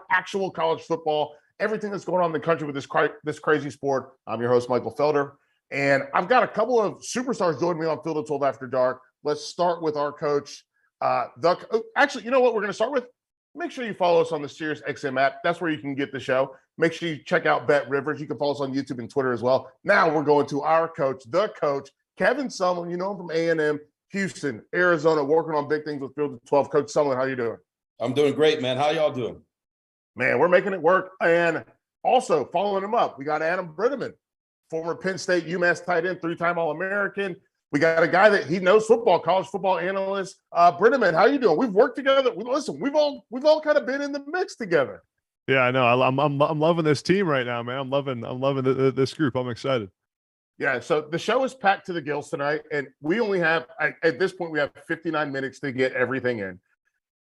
actual college football, everything that's going on in the country with this crazy sport. I'm your host, Michael Felder, and I've got a couple of superstars joining me on Field of 12 After Dark. Let's start with our coach. Actually, you know what we're going to start with? Make sure you follow us on the SiriusXM app. That's where you can get the show. Make sure you check out BetRivers. You can follow us on YouTube and Twitter as well. Now we're going to our coach, the coach, Kevin Sumlin. You know him from A&M, Houston, Arizona, working on big things with Field of 12. Coach Sumlin, how you doing? I'm doing great, man. How y'all doing? Man, we're making it work. And also following him up, we got Adam Breneman, former Penn State UMass tight end, 3-time All-American. We got a guy that he knows football, college football analyst. Breneman, how you doing? We've worked together. Listen, we've all kind of been in the mix together. Yeah, I know. I'm loving this team right now, man. I'm loving this group. I'm excited. Yeah, so the show is packed to the gills tonight, and we only have at this point we have 59 minutes to get everything in,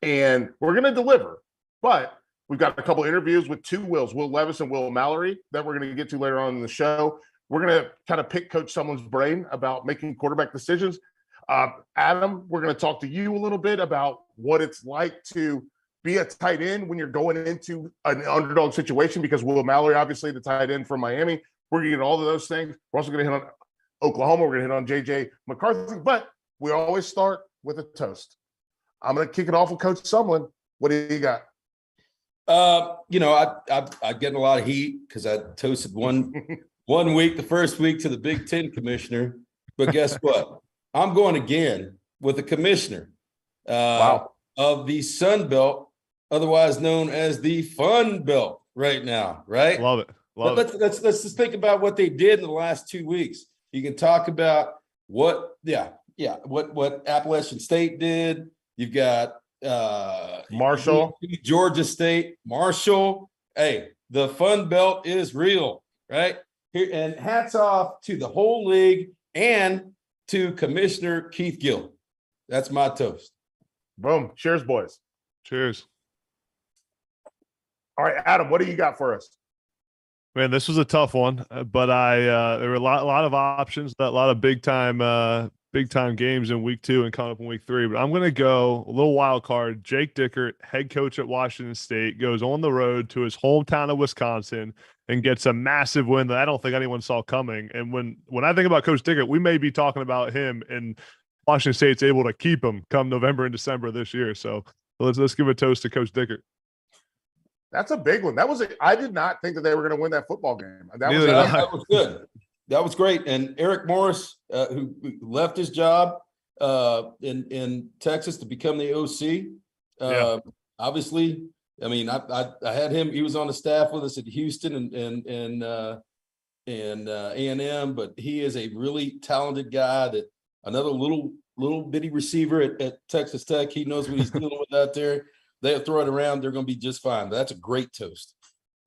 and we're going to deliver. But we've got a couple interviews with two Wills, Will Levis and Will Mallory, that we're going to get to later on in the show. We're going to kind of pick Coach Sumlin's brain about making quarterback decisions. Adam, we're going to talk to you a little bit about what it's like to be a tight end when you're going into an underdog situation, because Will Mallory, obviously the tight end from Miami, we're going to get all of those things. We're also going to hit on Oklahoma. We're going to hit on J.J. McCarthy, but we always start with a toast. I'm going to kick it off with Coach Sumlin. What do you got? I get a lot of heat because I toasted one week, the first week, to the Big Ten commissioner. But guess what? I'm going again with the commissioner of the Sun Belt, otherwise known as the Fun Belt right now, right? Love it. Let's just think about what they did in the last 2 weeks. You can talk about what Appalachian State did. You've got Marshall, Georgia State, Marshall. Hey, the Fun Belt is real, right? Here, and hats off to the whole league and to Commissioner Keith Gill. That's my toast. Boom. Cheers, boys. Cheers. All right, Adam, what do you got for us? Man, this was a tough one, but there were a lot of options, a lot of big time games in week 2 and coming up in week 3. But I'm going to go a little wild card. Jake Dickert, head coach at Washington State, goes on the road to his hometown of Wisconsin and gets a massive win that I don't think anyone saw coming. And when I think about Coach Dickert, we may be talking about him, and Washington State's able to keep him come November and December this year. So let's give a toast to Coach Dickert. That's a big one. I did not think that they were going to win that football game. That was good. That was great. And Eric Morris, who left his job in Texas to become the OC, obviously, I mean, I had him. He was on the staff with us at Houston and A&M, but he is a really talented guy. That another little bitty receiver at Texas Tech. He knows what he's dealing with out there. They'll throw it around. They're going to be just fine. But that's a great toast.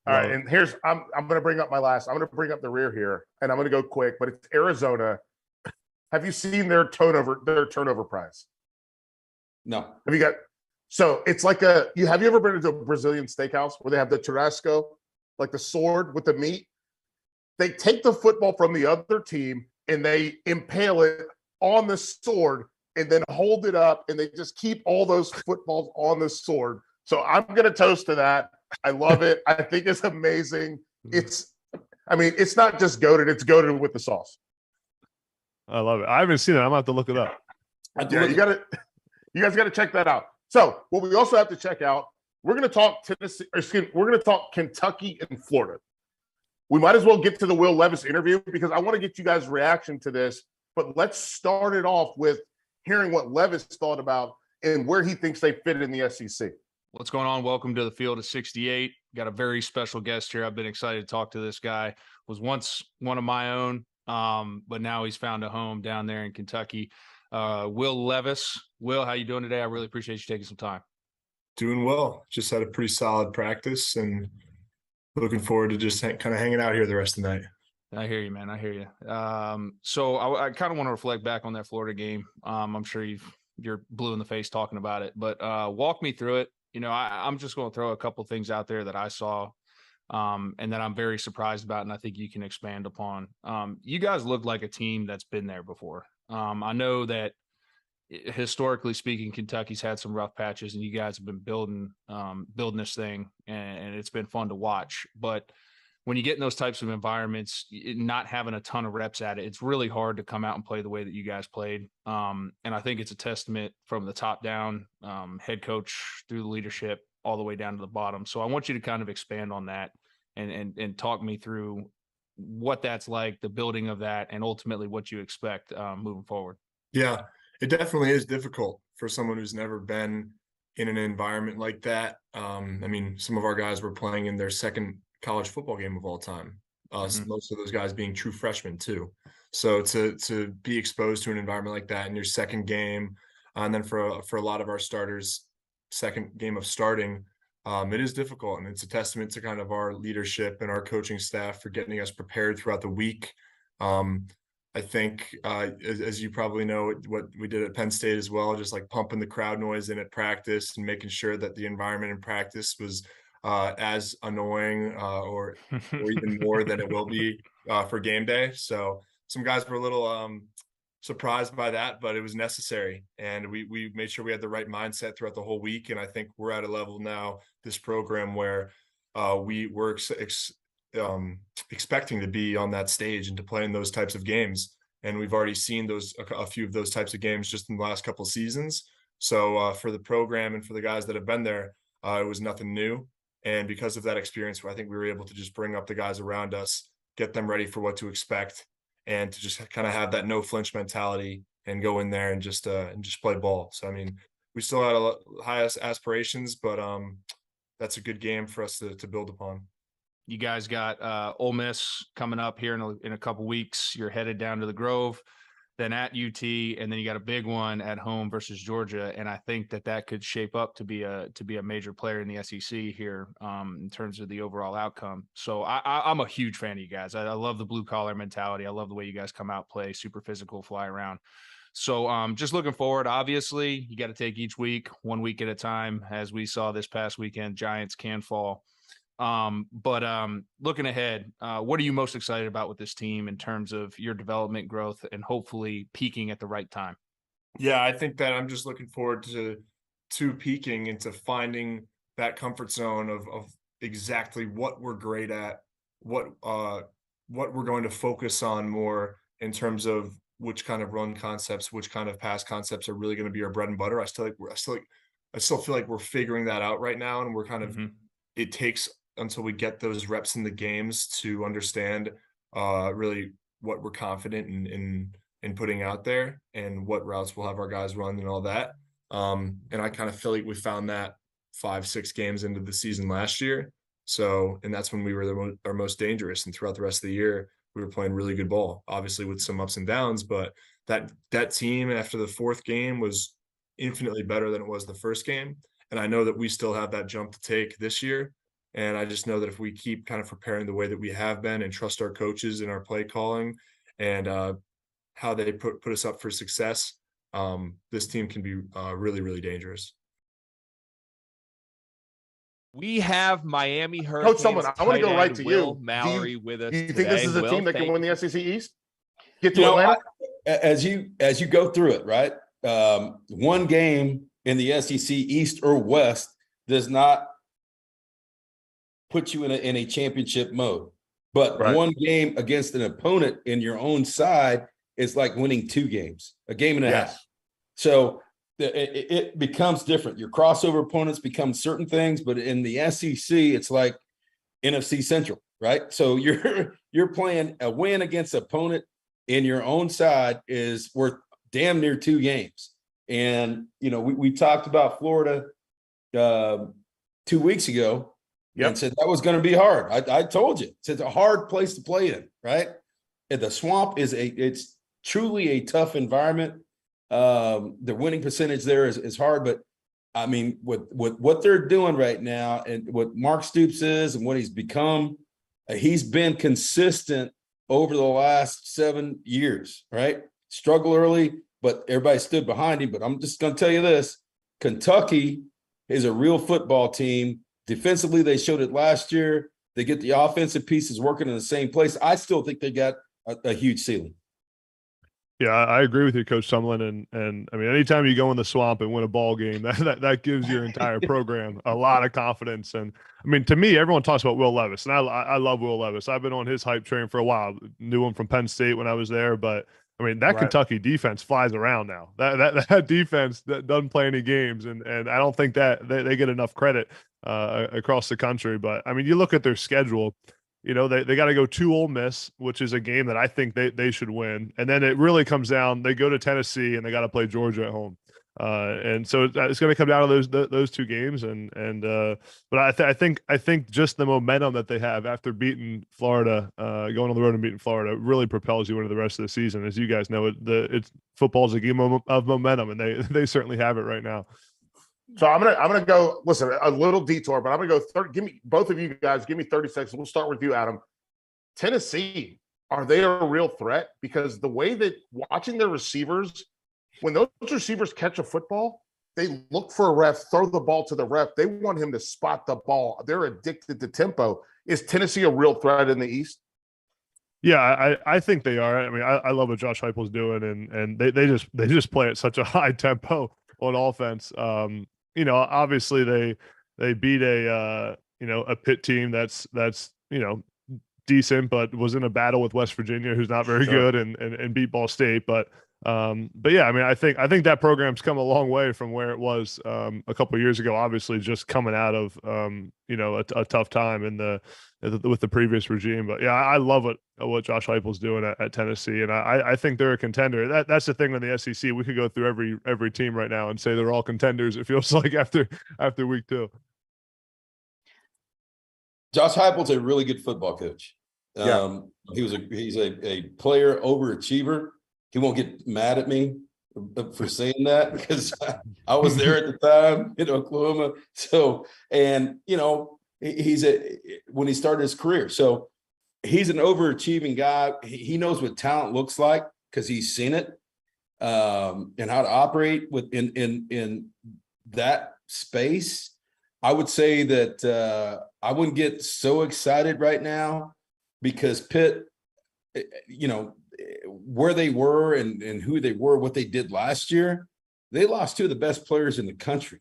All right, and I'm going to bring up my last. I'm going to bring up the rear here, and I'm going to go quick. But it's Arizona. Have you seen their turnover prize? No. Have you got? So it's like have you ever been to a Brazilian steakhouse where they have the churrasco, like the sword with the meat? They take the football from the other team and they impale it on the sword and then hold it up, and they just keep all those footballs on the sword. So I'm going to toast to that. I love it. I think it's amazing. It's not just goated. It's goated with the sauce. I love it. I haven't seen it. I'm going to have to look it up. Yeah, you guys got to check that out. So what we also have to check out, we're going to talk we're going to talk Kentucky and Florida. We might as well get to the Will Levis interview because I want to get you guys' reaction to this. But let's start it off with hearing what Levis thought about and where he thinks they fit in the SEC. What's going on? Welcome to the Field of 68. Got a very special guest here. I've been excited to talk to this guy. Was once one of my own, but now he's found a home down there in Kentucky. Will Levis. Will, how you doing today? I really appreciate you taking some time. Doing well. Just had a pretty solid practice and looking forward to just kind of hanging out here the rest of the night. I hear you, man. I hear you. So I kind of want to reflect back on that Florida game. I'm sure you're blue in the face talking about it, but walk me through it. You know, I'm just going to throw a couple things out there that I saw and that I'm very surprised about, and I think you can expand upon. You guys look like a team that's been there before. I know that historically speaking, Kentucky's had some rough patches, and you guys have been building this thing, and it's been fun to watch. But when you get in those types of environments, not having a ton of reps at it, it's really hard to come out and play the way that you guys played. And I think it's a testament from the top down, head coach through the leadership, all the way down to the bottom. So I want you to kind of expand on that and talk me through what that's like, the building of that, and ultimately what you expect moving forward. Yeah, it definitely is difficult for someone who's never been in an environment like that. I mean, some of our guys were playing in their second college football game of all time. Most of those guys being true freshmen too. So to be exposed to an environment like that in your second game, and then for a lot of our starters, second game of starting, it is difficult, and it's a testament to kind of our leadership and our coaching staff for getting us prepared throughout the week. I think, as you probably know, what we did at Penn State as well, just like pumping the crowd noise in at practice and making sure that the environment in practice was as annoying or even more than it will be for game day. So some guys were a little surprised by that, but it was necessary. And we made sure we had the right mindset throughout the whole week. And I think we're at a level now, this program, where we're expecting to be on that stage and to play in those types of games. And we've already seen a few of those types of games just in the last couple of seasons. So for the program and for the guys that have been there, it was nothing new. And because of that experience, I think we were able to just bring up the guys around us, get them ready for what to expect, and to just kind of have that no flinch mentality and go in there and just play ball. So, I mean, we still had highest aspirations, but that's a good game for us to build upon. You guys got Ole Miss coming up here in a couple weeks. You're headed down to the Grove, then at UT, and then you got a big one at home versus Georgia. And I think that could shape up to be a major player in the SEC here in terms of the overall outcome. So I'm a huge fan of you guys. I love the blue collar mentality. I love the way you guys come out, play super physical, fly around. So just looking forward. Obviously, you got to take each week, 1 week at a time. As we saw this past weekend, Giants can fall. But looking ahead, what are you most excited about with this team in terms of your development, growth, and hopefully peaking at the right time? Yeah, I think that I'm just looking forward to peaking and to finding that comfort zone of exactly what we're great at, what we're going to focus on more in terms of which kind of run concepts, which kind of pass concepts are really going to be our bread and butter. I still feel like we're figuring that out right now, and we're kind of it takes until we get those reps in the games to understand really what we're confident in putting out there and what routes we'll have our guys run and all that. And I kind of feel like we found that 5-6 games into the season last year. So, and that's when we were our most dangerous. And throughout the rest of the year, we were playing really good ball, obviously with some ups and downs, but that team after the fourth game was infinitely better than it was the first game. And I know that we still have that jump to take this year. And I just know that if we keep kind of preparing the way that we have been and trust our coaches and our play calling and how they put us up for success, this team can be really, really dangerous. We have Miami Hurricanes. Coach Sumlin, I want to go right to Will you. Mallory with us. Do you think this is a Will, team that can win the SEC East? Get to You know, Atlanta? as you go through it, right? One game in the SEC East or West does not put you in a championship mode. But one game against an opponent in your own side is like winning 2 games, a game and a half. So it becomes different. Your crossover opponents become certain things, but in the SEC, it's like NFC Central, right? So you're playing a win against an opponent in your own side is worth damn near 2 games. And, you know, we talked about Florida 2 weeks ago. And said that was going to be hard. I told you, it's a hard place to play in, right? And the Swamp it's truly a tough environment. The winning percentage there is hard, but I mean, with what they're doing right now and what Mark Stoops is and what he's become, he's been consistent over the last 7 years, right? Struggle early, but everybody stood behind him. But I'm just going to tell you this, Kentucky is a real football team. Defensively, they showed it last year. They get the offensive pieces working in the same place. I still think they got a huge ceiling. Yeah, I agree with you, Coach Sumlin. And I mean, anytime you go in the swamp and win a ball game, that gives your entire program a lot of confidence. And I mean, to me, everyone talks about Will Levis, and I love Will Levis. I've been on his hype train for a while. Knew him from Penn State when I was there, but I mean, that Kentucky defense flies around now. That defense that doesn't play any games, and I don't think that they get enough credit across the country. But I mean, you look at their schedule. You know, they got to go to Ole Miss, which is a game that I think they should win. And then it really comes down, they go to Tennessee and they got to play Georgia at home. And so it's going to come down to those two games. But I think just the momentum that they have after beating Florida, going on the road and beating Florida, really propels you into the rest of the season. As you guys know, it's football's a game of momentum, and they certainly have it right now. So I'm gonna go. Listen, a little detour, but I'm gonna go. Give me both of you guys. Give me 30 seconds. We'll start with you, Adam. Tennessee, are they a real threat? Because the way that watching their receivers, when those receivers catch a football, they look for a ref, throw the ball to the ref. They want him to spot the ball. They're addicted to tempo. Is Tennessee a real threat in the East? Yeah, I think they are. I mean, I love what Josh Heupel's doing, and they just play at such a high tempo on offense. You know, obviously they beat a Pitt team that's decent, but was in a battle with West Virginia, who's not very good, and beat Ball State. But yeah, I mean, I think that program's come a long way from where it was a couple of years ago. Obviously, just coming out of a tough time with the previous regime. But yeah, I love what Josh Heupel's doing at Tennessee, and I think they're a contender. That's the thing with the SEC. We could go through every team right now and say they're all contenders. It feels like after week 2. Josh Heupel's a really good football coach. He's a player overachiever. He won't get mad at me for saying that because I was there at the time in Oklahoma. So, and he's when he started his career. So he's an overachieving guy. He knows what talent looks like because he's seen it, and how to operate in that space. I would say that I wouldn't get so excited right now because Pitt, where they were and who they were, what they did last year, they lost 2 of the best players in the country.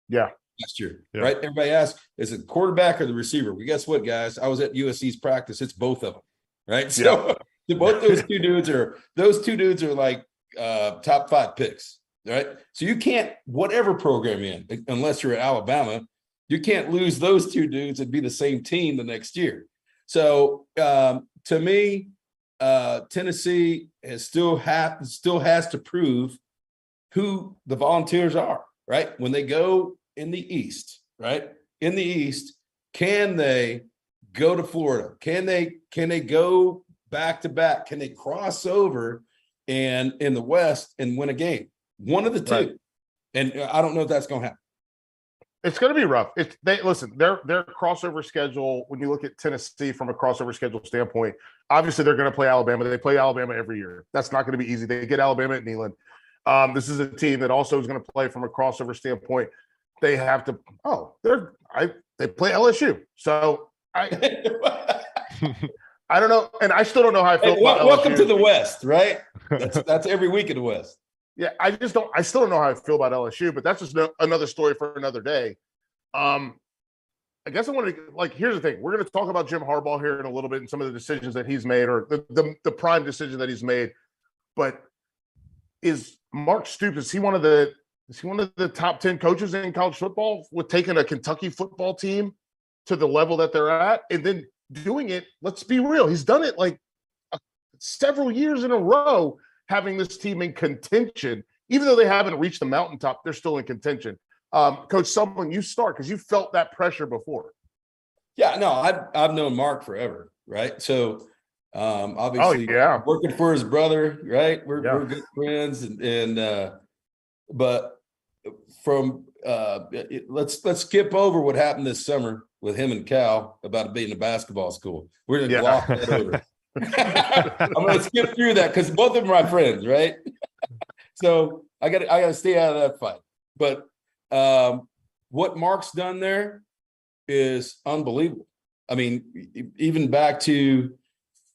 Yeah. Last year, right? Everybody asks, is it the quarterback or the receiver? Well, guess what, guys? I was at USC's practice. It's both of them, right? So both those two dudes are like top 5 picks, right? So you can't, whatever program you're in, unless you're at Alabama, you can't lose those 2 dudes and be the same team the next year. So to me, Tennessee still has to prove who the Volunteers are, right? When they go in the East, right? In the East, can they go to Florida? Can they go back to back? Can they cross over and in the West and win a game? One of the two. Right. And I don't know if that's going to happen. It's going to be rough. Their crossover schedule, when you look at Tennessee from a crossover schedule standpoint, obviously they're going to play Alabama. They play Alabama every year. That's not going to be easy. They get Alabama at Neyland. This is a team that also is going to play from a crossover standpoint. They have to. They play LSU. So I don't know, and I still don't know how I feel about LSU. Welcome to the West, right? That's every week in the West. Yeah, I still don't know how I feel about LSU, but that's just another story for another day. I guess I wanted to, here's the thing. We're going to talk about Jim Harbaugh here in a little bit and some of the decisions that he's made, or the prime decision that he's made. But is Mark Stoops, is he one of the top 10 coaches in college football with taking a Kentucky football team to the level that they're at and then doing it? Let's be real. He's done it several years in a row, having this team in contention. Even though they haven't reached the mountaintop, they're still in contention. Coach Sumlin, you start because you felt that pressure before. Yeah, no, I've known Mark forever, right? So obviously working for his brother, right? We're good friends, but from let's skip over what happened this summer with him and Cal about being a basketball school. We're gonna gloss that over. I'm gonna skip through that because both of them are my friends, right? So I gotta stay out of that fight. But what Mark's done there is unbelievable. I mean, even back to,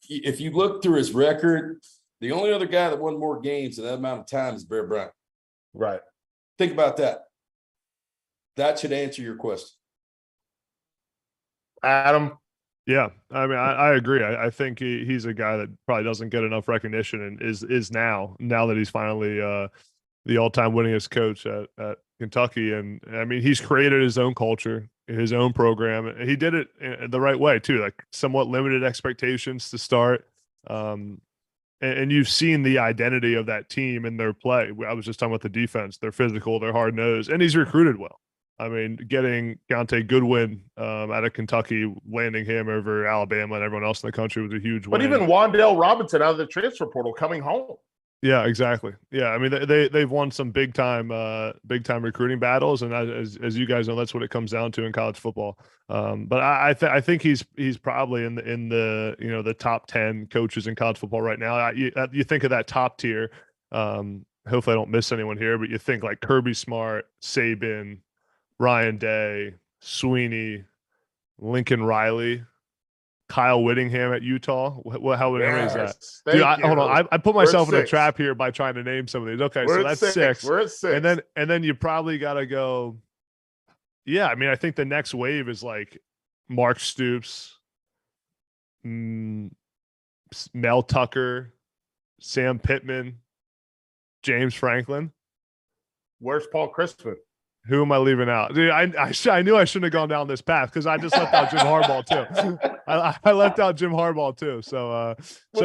if you look through his record, The only other guy that won more games in that amount of time is Bear Bryant. Right. Think about that. That should answer your question. Adam. Yeah, I mean, I agree. I think he's a guy that probably doesn't get enough recognition, and is now that he's finally the all-time winningest coach at Kentucky. And I mean, he's created his own culture, his own program. And he did it the right way too, like somewhat limited expectations to start. And you've seen the identity of that team in their play. I was just talking about the defense. They're physical, they're hard-nosed, and he's recruited well. I mean, getting Deontay Goodwin out of Kentucky, landing him over Alabama and everyone else in the country was a huge win. But even Wan'Dale Robinson out of the transfer portal coming home. Yeah, exactly. Yeah, I mean, they've won some big time recruiting battles, and as you guys know, that's what it comes down to in college football. But I think he's probably in the the top 10 coaches in college football right now. You think of that top tier. Hopefully, I don't miss anyone here, but you think like Kirby Smart, Saban, Ryan Day, Sweeney, Lincoln Riley, Kyle Whittingham at Utah. How many is that? Dude, hold on. I put myself in a trap here by trying to name some of these. Okay, so that's 6. We're at 6. And then you probably got to go. Yeah, I mean, I think the next wave is like Mark Stoops, Mel Tucker, Sam Pittman, James Franklin. Where's Paul Christman? Who am I leaving out? Dude, I knew I shouldn't have gone down this path because I just left out Jim Harbaugh too. I left out Jim Harbaugh too. So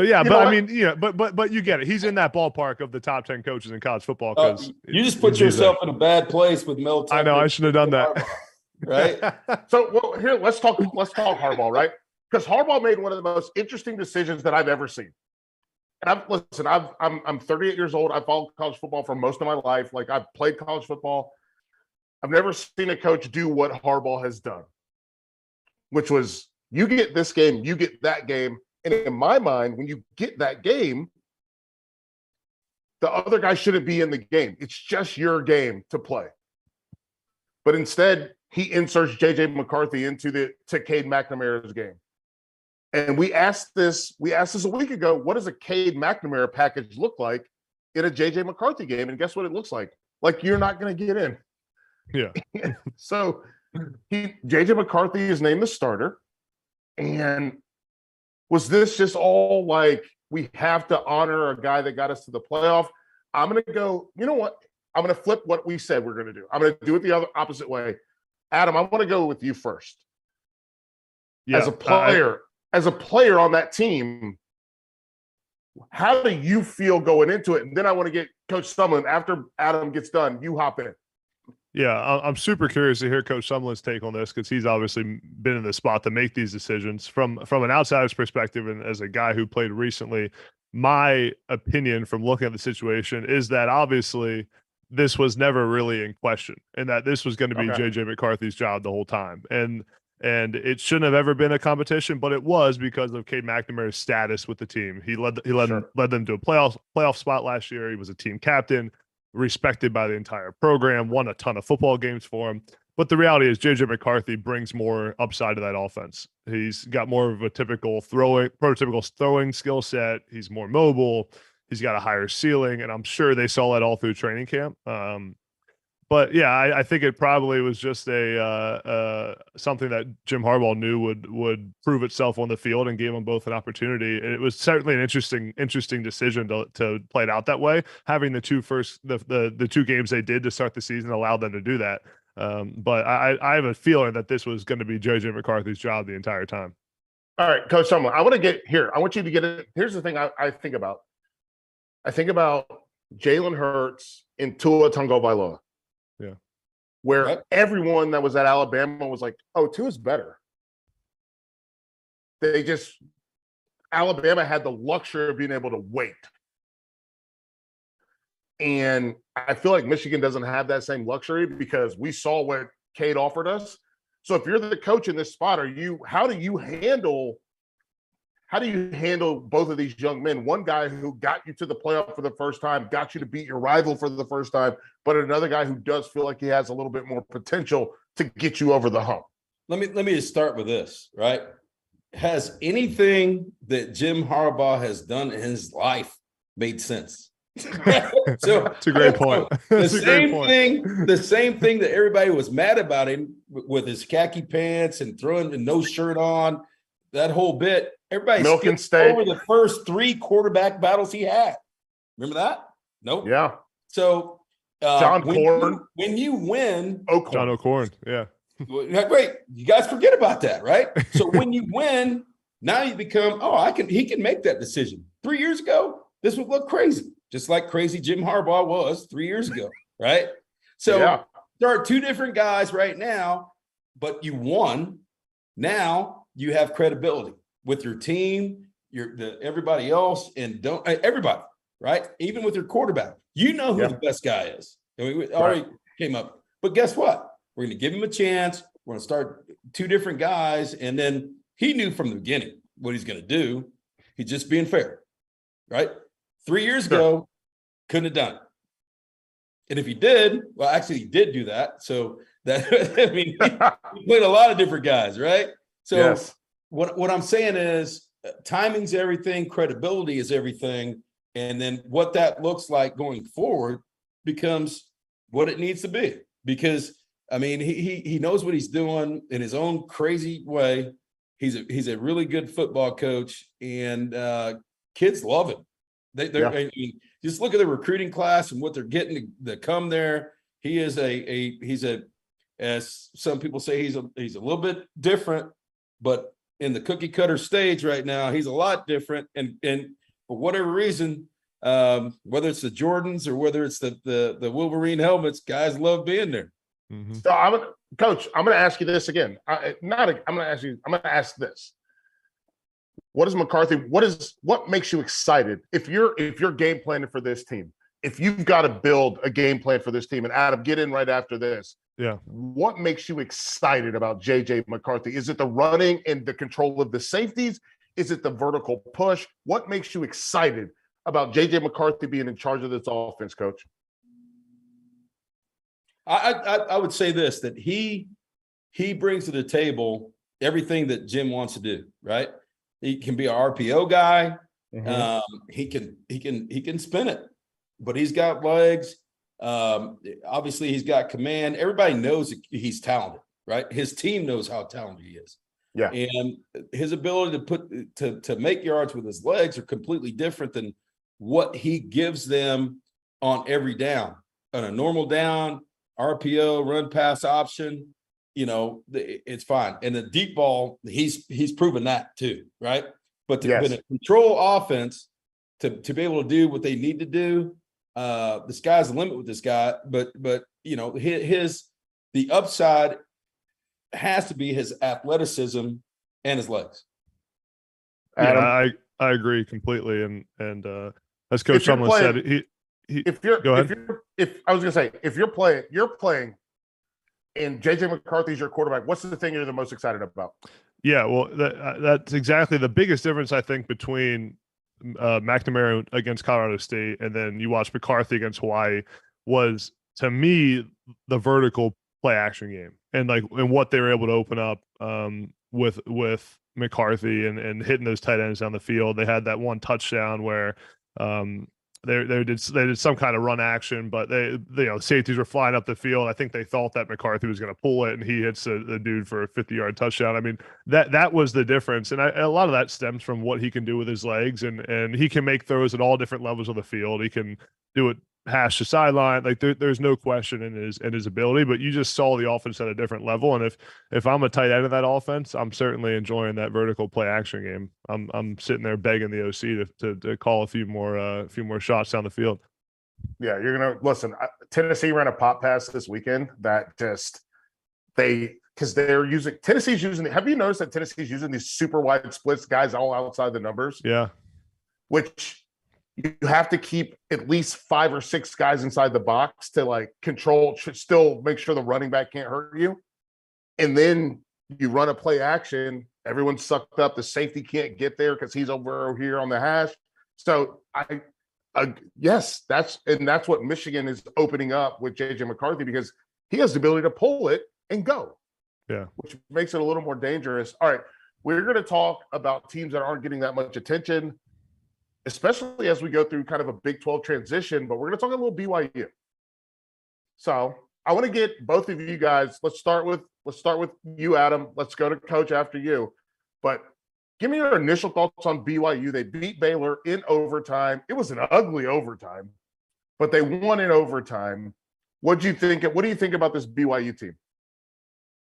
yeah, but I mean, yeah, but you get it. He's in that ballpark of the top 10 coaches in college football. Because you just put yourself in a bad place with Mel Tucker. I know I should have done that. Right. So here, let's talk Harbaugh, right? Because Harbaugh made one of the most interesting decisions that I've ever seen. And I'm 38 years old. I've followed college football for most of my life. Like, I've played college football. I've never seen a coach do what Harbaugh has done, which was you get this game, you get that game. And in my mind, when you get that game, the other guy shouldn't be in the game. It's just your game to play. But instead, he inserts J.J. McCarthy into Cade McNamara's game. And we asked this a week ago, what does a Cade McNamara package look like in a J.J. McCarthy game? And guess what it looks like? Like, you're not going to get in. Yeah. So J.J. McCarthy is named the starter. And was this just all like, we have to honor a guy that got us to the playoff? I'm going to go, you know what? I'm going to flip what we said we're going to do. I'm going to do it the opposite way. Adam, I want to go with you first. Yeah, as a player on that team, how do you feel going into it? And then I want to get Coach Sumlin. After Adam gets done, you hop in. Yeah, I'm super curious to hear Coach Sumlin's take on this because he's obviously been in the spot to make these decisions from an outsider's perspective. And as a guy who played recently, my opinion from looking at the situation is that obviously this was never really in question and that this was going to be J.J. McCarthy's job the whole time. And it shouldn't have ever been a competition, but it was because of Cade McNamara's status with the team. He led them to a playoff spot last year. He was a team captain, respected by the entire program, won a ton of football games for him. But the reality is J.J. McCarthy brings more upside to that offense. He's got more of a prototypical throwing skill set. He's more mobile. He's got a higher ceiling, and I'm sure they saw that all through training camp. But yeah, I think it probably was just something that Jim Harbaugh knew would prove itself on the field and gave them both an opportunity. And it was certainly an interesting decision to play it out that way. Having the two games they did to start the season allowed them to do that. But I have a feeling that this was going to be J.J. McCarthy's job the entire time. All right, Coach Sumlin, I want you to get it. Here's the thing I think about. I think about Jalen Hurts and Tua Tagovailoa. Yeah. Where everyone that was at Alabama was like, oh, Tua's better. Alabama had the luxury of being able to wait. And I feel like Michigan doesn't have that same luxury because we saw what Cade offered us. So if you're the coach in this spot, how do you handle both of these young men? One guy who got you to the playoff for the first time, got you to beat your rival for the first time, but another guy who does feel like he has a little bit more potential to get you over the hump. Let me just start with this, right? Has anything that Jim Harbaugh has done in his life made sense. So it's a great point. The same thing that everybody was mad about him with his khaki pants and throwing the no shirt on, that whole bit. Everybody Milk and skipped steak over the first 3 quarterback battles he had. Remember that? Nope. Yeah. So John Corn. When you win, John O'Corn. Yeah. Wait, you guys forget about that, right? So when you win, now you become, he can make that decision. 3 years ago, this would look crazy, just like crazy Jim Harbaugh was 3 years ago, right? So there are 2 different guys right now, but you won. Now you have credibility with your team, everybody else, and everybody, right? Even with your quarterback, you know who the best guy is. And we already came up, but guess what? We're going to give him a chance. We're going to start 2 different guys, and then he knew from the beginning what he's going to do. He's just being fair, right? 3 years ago, couldn't have done it. And if he did, well, actually, he did do that. So that he played a lot of different guys, right? So what I'm saying is timing's everything, credibility is everything, and then what that looks like going forward becomes what it needs to be. Because I mean, he knows what he's doing in his own crazy way. He's a really good football coach, and kids love him. I mean, just look at the recruiting class and what they're getting to come there. He is as some people say, he's a little bit different, but in the cookie cutter stage right now, he's a lot different. And for whatever reason, whether it's the Jordans or whether it's the Wolverine helmets, guys love being there. Mm-hmm. So Coach, I'm going to ask you this again. I'm going to ask this. What is McCarthy? What makes you excited if you're game planning for this team? If you've got to build a game plan for this team, and Adam, get in right after this. Yeah. What makes you excited about JJ McCarthy? Is it the running and the control of the safeties? Is it the vertical push? What makes you excited about JJ McCarthy being in charge of this offense, Coach? I would say this, that he brings to the table everything that Jim wants to do, right? He can be an RPO guy. Mm-hmm. He can spin it, but he's got legs. Obviously he's got command. Everybody knows he's talented, right? His team knows how talented he is. Yeah. And his ability to make yards with his legs are completely different than what he gives them on every down. On a normal down, RPO, run pass option, it's fine. And the deep ball, he's proven that too, right? But to control offense, to be able to do what they need to do, the sky's the limit with this guy. But the upside has to be his athleticism and his legs. Yeah, I agree completely. And as Coach Sumlin said, if you're playing and JJ McCarthy's your quarterback, what's the thing you're the most excited about? Yeah, well, that's exactly the biggest difference, I think, between McNamara against Colorado State and then you watch McCarthy against Hawaii was, to me, the vertical play action game and what they were able to open up with McCarthy and hitting those tight ends down the field. They had that one touchdown where they did some kind of run action, but safeties were flying up the field. I think they thought that McCarthy was going to pull it, and he hits the dude for a 50-yard touchdown. I mean, that was the difference, and a lot of that stems from what he can do with his legs, and he can make throws at all different levels of the field. He can do it hash to sideline. There's no question in his ability, but you just saw the offense at a different level. And if I'm a tight end of that offense, I'm certainly enjoying that vertical play action game. I'm sitting there begging the OC to call a few more shots down the field. Yeah, you're gonna listen. Tennessee ran a pop pass this weekend that just because they're using Tennessee's using. Have you noticed that Tennessee's using these super wide splits, guys all outside the numbers? Yeah, which you have to keep at least 5 or 6 guys inside the box to control, still make sure the running back can't hurt you. And then you run a play action, everyone's sucked up. The safety can't get there because he's over here on the hash. So yes, that's what Michigan is opening up with JJ McCarthy, because he has the ability to pull it and go. Yeah, which makes it a little more dangerous. All right, we're going to talk about teams that aren't getting that much attention. especially as we go through kind of a Big 12 transition, but we're going to talk a little BYU. So I want to get both of you guys. Let's start with you, Adam. Let's go to Coach after you. But give me your initial thoughts on BYU. They beat Baylor in overtime. It was an ugly overtime, but they won in overtime. What do you think about this BYU team?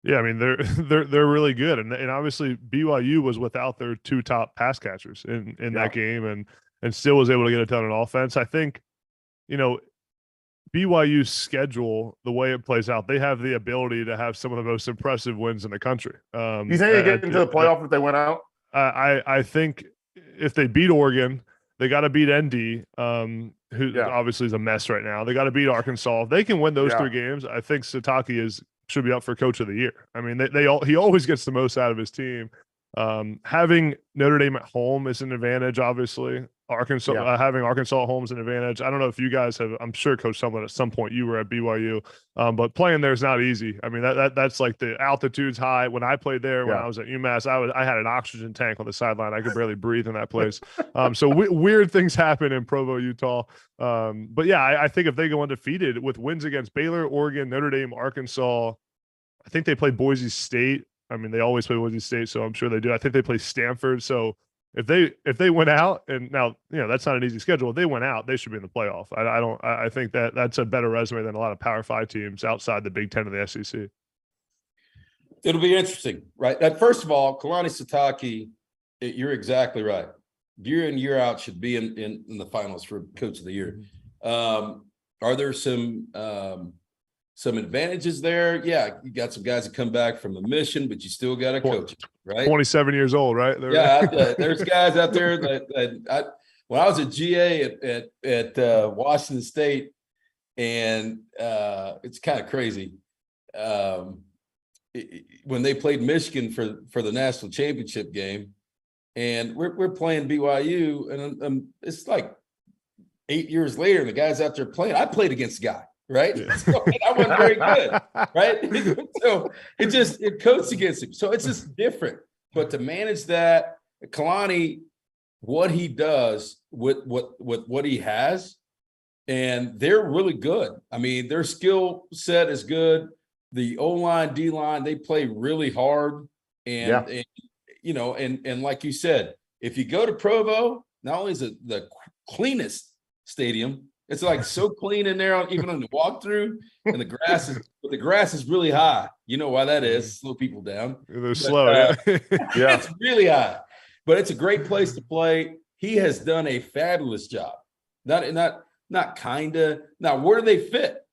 Yeah, I mean they're really good, and obviously BYU was without their two top pass catchers in that game, and still was able to get it done on offense. I think, BYU's schedule, the way it plays out, they have the ability to have some of the most impressive wins in the country. You think they get into the playoff if they went out? I think if they beat Oregon, they got to beat ND, who obviously is a mess right now. They got to beat Arkansas. If they can win those 3 games, I think Satake should be up for Coach of the Year. I mean, he always gets the most out of his team. Having Notre Dame at home is an advantage, obviously. Having Arkansas at home is an advantage. I don't know if you guys have. I'm sure Coach Sumlin at some point you were at BYU, but playing there is not easy. I mean, that's like the altitude's high. When I played there, when I was at UMass, I had an oxygen tank on the sideline. I could barely breathe in that place. So weird things happen in Provo, Utah. But yeah, I think if they go undefeated with wins against Baylor, Oregon, Notre Dame, Arkansas, I think they play Boise State. I mean, they always play Boise State, so I'm sure they do. I think they play Stanford. So if they went out, and now that's not an easy schedule. If they went out, they should be in the playoff. I think that's a better resume than a lot of Power 5 teams outside the Big Ten of the SEC. It'll be interesting, right? First of all, Kalani Sitake, you're exactly right. Year in, year out should be in the finals for Coach of the Year. Are there some advantages there? Yeah, you got some guys that come back from a mission, but you still got to coach it, right? 27 years old, right? There's guys out there that when I was a GA at Washington State, and it's kind of crazy. When they played Michigan for the national championship game, and we're playing BYU, and it's like 8 years later, and the guy's out there playing. I played against the guy. Right. Yeah. So I wasn't very good. Right. So it coached against him. So it's just different. But to manage that, Kalani, what he does with what he has, and they're really good. I mean, their skill set is good. The O-line, D-line, they play really hard. And like you said, if you go to Provo, not only is it the cleanest stadium, it's like so clean in there, even on the walkthrough, and the grass is really high. You know why that is? Slow people down. They're slow. Yeah. It's really high, but it's a great place to play. He has done a fabulous job. Not kinda. Now, where do they fit?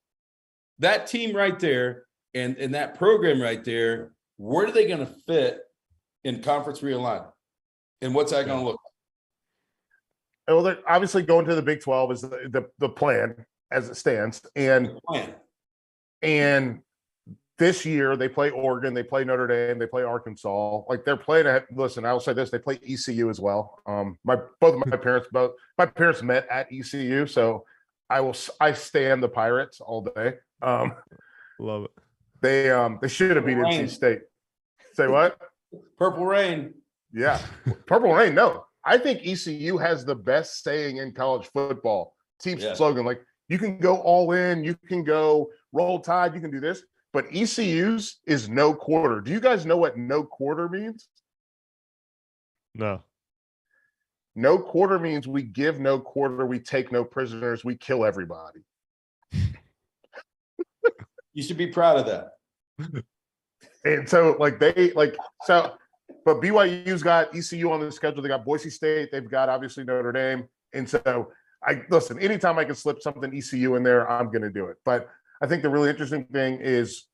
That team right there and that program right there, where are they going to fit in conference realignment? And what's that going to look like? Well, they're obviously going to the Big 12 is the plan as it stands. And this year they play Oregon, they play Notre Dame, they play Arkansas. Like they're playing listen, I will say this, they play ECU as well. Both my parents met at ECU, so I stand the Pirates all day. Love it. They should have beat NC State. Say what? Purple Rain. Yeah. Purple Rain, no. I think ECU has the best saying in college football. Team slogan, like you can go all in, you can go roll tide, you can do this, but ECU's is no quarter. Do you guys know what no quarter means? No. No quarter means we give no quarter, we take no prisoners, we kill everybody. You should be proud of that. And so but BYU's got ECU on the schedule. They got Boise State. They've got obviously Notre Dame. And so anytime I can slip something ECU in there, I'm going to do it. But I think the really interesting thing is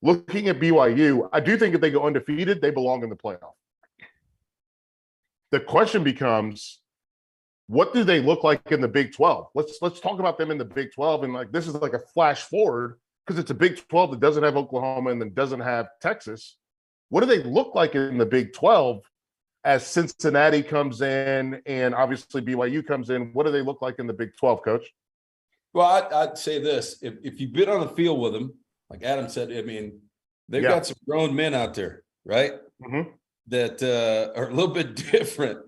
looking at BYU. I do think if they go undefeated, they belong in the playoff. The question becomes, what do they look like in the Big 12? Let's talk about them in the Big 12. And this is like a flash forward because it's a Big 12 that doesn't have Oklahoma and then doesn't have Texas. What do they look like in the Big 12 as Cincinnati comes in and obviously BYU comes in? What do they look like in the Big 12, Coach? Well, I'd say this. If you've been on the field with them, like Adam said, I mean, they've got some grown men out there, right? Mm-hmm. that are a little bit different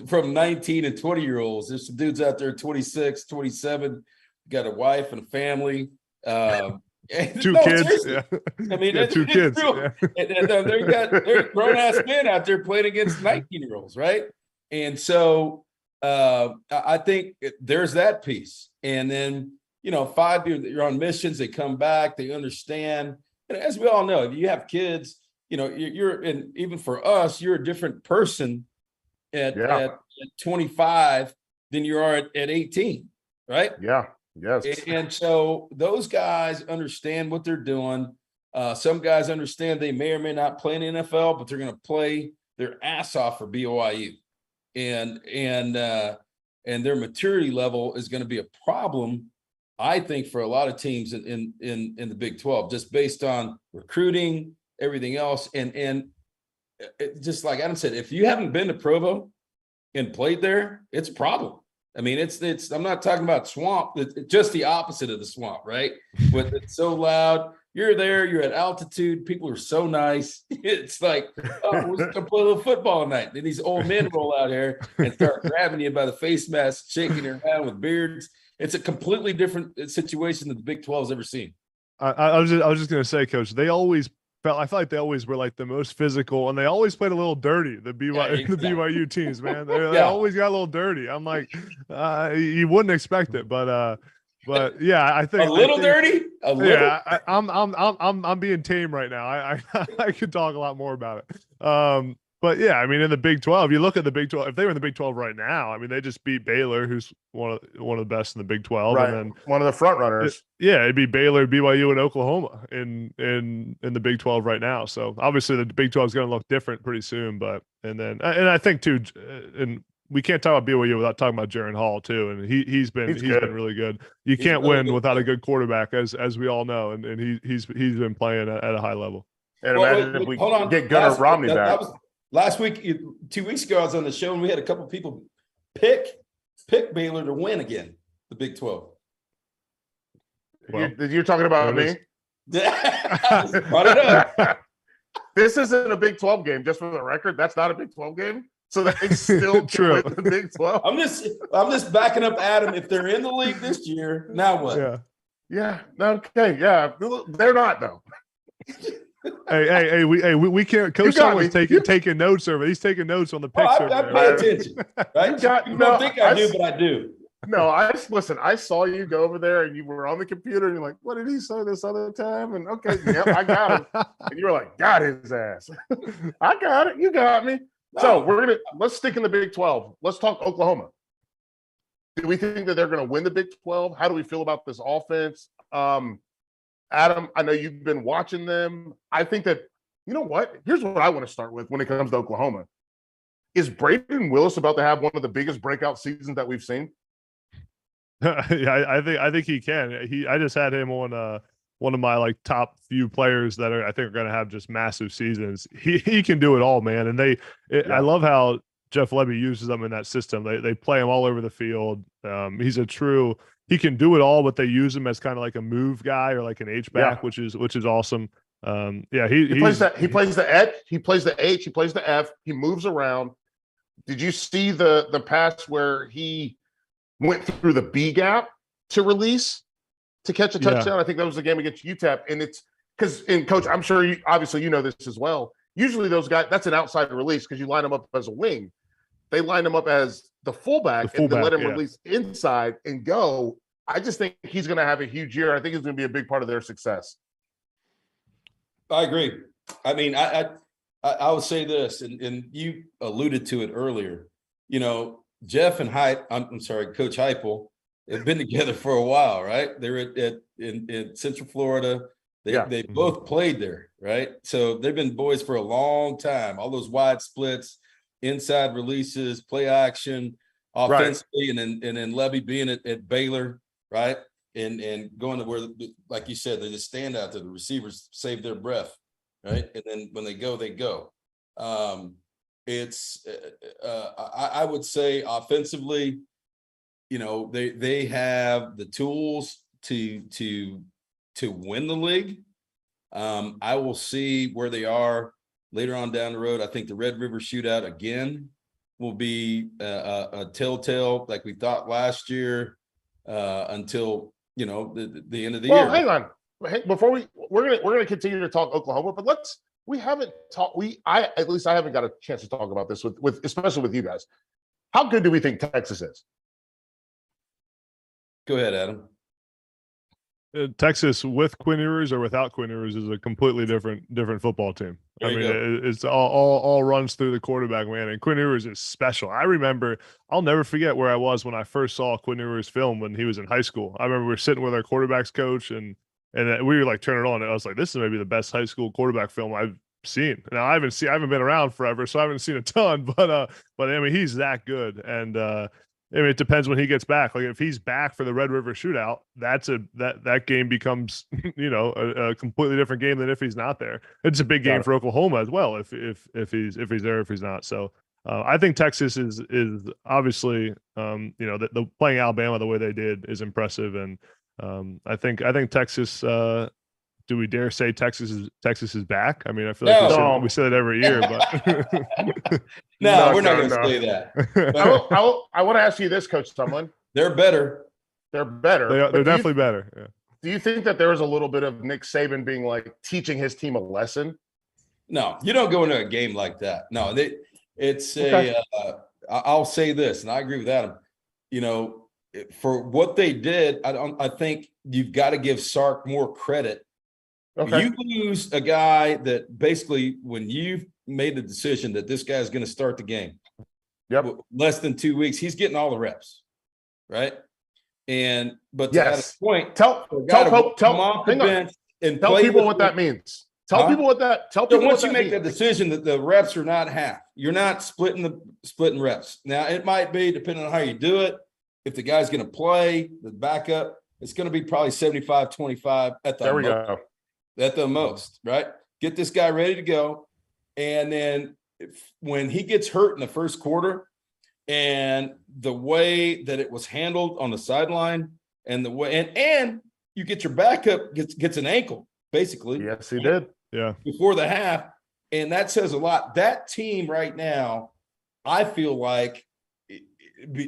from 19 and 20-year-olds. There's some dudes out there, 26, 27, got a wife and a family. Two kids. Yeah. I mean, yeah, two kids. Yeah. They're grown-ass men out there playing against 19-year-olds, right? And so I think there's that piece. And then, 5 years, you're on missions, they come back, they understand. And as we all know, if you have kids, you're and even for us, you're a different person at 25 than you are at 18, right? Yeah. Yes. And so those guys understand what they're doing. Some guys understand they may or may not play in the NFL, but they're going to play their ass off for BYU. And their maturity level is going to be a problem, I think, for a lot of teams in the Big 12, just based on recruiting, everything else. And just like Adam said, if you haven't been to Provo and played there, it's a problem. I mean, it's I'm not talking about swamp, it's just the opposite of the swamp, right? But it's so loud. You're there, you're at altitude, people are so nice. It's like, oh, we're gonna play a little football tonight. Then these old men roll out here and start grabbing you by the face mask, shaking your hand with beards. It's a completely different situation that the Big 12 has ever seen. I was just gonna say, Coach, I felt like they always were like the most physical, and they always played a little dirty. The BYU teams, man, they always got a little dirty. I'm like, you wouldn't expect it, but yeah, I think dirty. A little. Yeah, I'm being tame right now. I could talk a lot more about it. But yeah, I mean, in the Big 12, you look at the Big 12. If they were in the Big 12 right now, I mean, they just beat Baylor, who's one of the best in the Big 12, right? And then one of the front runners. It'd be Baylor, BYU, and Oklahoma in the Big 12 right now. So obviously, the Big 12 is going to look different pretty soon. And I think too, and we can't talk about BYU without talking about Jaren Hall too, and he's been really good. You can't win without a good quarterback, as we all know, and he's been playing at a high level. And imagine if we get Gunnar Romney back. Last week, 2 weeks ago, I was on the show and we had a couple people pick Baylor to win again, the Big 12. Well, you're talking about me? I don't know. This isn't a Big 12 game, just for the record. That's not a Big 12 game. So that's still true. The Big 12. I'm just backing up Adam. If they're in the league this year, now what? Yeah. Okay. Yeah. They're not though. Hey, we can't. Coach Sumlin's taking notes over. He's taking notes on the picks. I pay attention. Right? You don't think I do, but I do. No, I saw you go over there and you were on the computer and you're like, what did he say this other time? And okay, yep, I got him. And you were like, got his ass. I got it. You got me. No. So let's stick in the Big 12. Let's talk Oklahoma. Do we think that they're going to win the Big 12? How do we feel about this offense? Adam, I know you've been watching them. I think that, you know what? Here's what I want to start with when it comes to Oklahoma. Is Braden Willis about to have one of the biggest breakout seasons that we've seen? Yeah, I think he can. I just had him on one of my top few players that I think are going to have just massive seasons. He can do it all, man. And I love how Jeff Lebby uses them in that system. They play him all over the field. He can do it all, but they use him as kind of like a move guy or like an H-back, which is awesome. He plays that. He plays the H. He plays the H. He plays the F. He moves around. Did you see the pass where he went through the B gap to release to catch a touchdown? I think that was the game against UTEP. And it's because, and Coach, I'm sure you know this as well. Usually those guys, that's an outside release because you line them up as a wing. They line them up as the fullback and then let him release inside and go. I just think he's going to have a huge year. I think he's going to be a big part of their success. I agree. I mean, I would say this, and you alluded to it earlier. Jeff and Coach Heupel have been together for a while, right? They're in Central Florida. They both played there, right? So they've been boys for a long time. All those wide splits, inside releases, play action, offensively, and then Levy being at Baylor, right? And going to where, like you said, they just stand out there. The receivers save their breath, right? And then when they go, they go. I would say offensively, they have the tools to win the league. I will see where they are later on down the road. I think the Red River Shootout again will be a telltale, like we thought last year, until the end of the year. Well, hang on. Before we're gonna continue to talk Oklahoma, but we haven't talked. I haven't got a chance to talk about this with especially with you guys. How good do we think Texas is? Go ahead, Adam. Texas with Quinn Ewers or without Quinn Ewers is a completely different football team. There I you mean, it's all runs through the quarterback, man. And Quinn Ewers is special. I'll never forget where I was when I first saw Quinn Ewers film when he was in high school. I remember we were sitting with our quarterbacks coach and we were like turning it on. And I was like, this is maybe the best high school quarterback film I've seen. Now I haven't been around forever, so I haven't seen a ton, but I mean, he's that good. And I mean, it depends when he gets back. Like if he's back for the Red River Shootout, that game becomes a completely different game than if he's not there. It's a big game for Oklahoma as well if he's there, if he's not. So I think Texas is obviously the playing Alabama the way they did is impressive, and I think Texas. Do we dare say Texas is back? I mean, I feel like we say that every year, but no, we're not going to say that. I want to ask you this, Coach Sumlin. They're better. They're better. They're definitely better. Yeah. Do you think that there was a little bit of Nick Saban being like teaching his team a lesson? No, you don't go into a game like that. No, I'll say this, and I agree with Adam. For what they did, I think you've got to give Sark more credit. Okay. You lose a guy that basically, when you've made the decision that this guy's going to start the game, less than 2 weeks, he's getting all the reps, right? But to that point, tell people what that means. Tell people what that. Tell people once you make that decision that the reps are not half, you're not splitting reps. Now it might be depending on how you do it. If the guy's going to play the backup, it's going to be probably 75-25 at the most. At the most, right? Get this guy ready to go. And then when he gets hurt in the first quarter and the way that it was handled on the sideline and the way and you get your backup gets an ankle, basically. Yes, he did. Yeah. Before the half. And that says a lot. That team right now, I feel like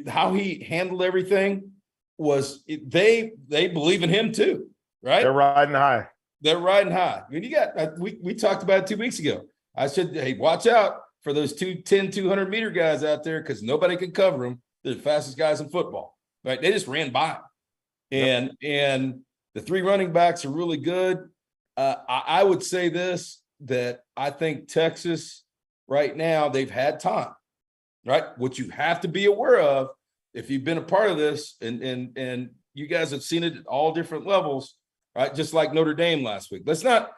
how he handled everything was they believe in him too, right? They're riding high. They're riding high. I mean, you got we talked about it 2 weeks ago. I said, hey, watch out for those 200-meter guys out there because nobody can cover them. They're the fastest guys in football. Right? They just ran by them. And the three running backs are really good. I would say this, that I think Texas right now, they've had time. Right? What you have to be aware of, if you've been a part of this and you guys have seen it at all different levels, right? Just like Notre Dame last week. Let's not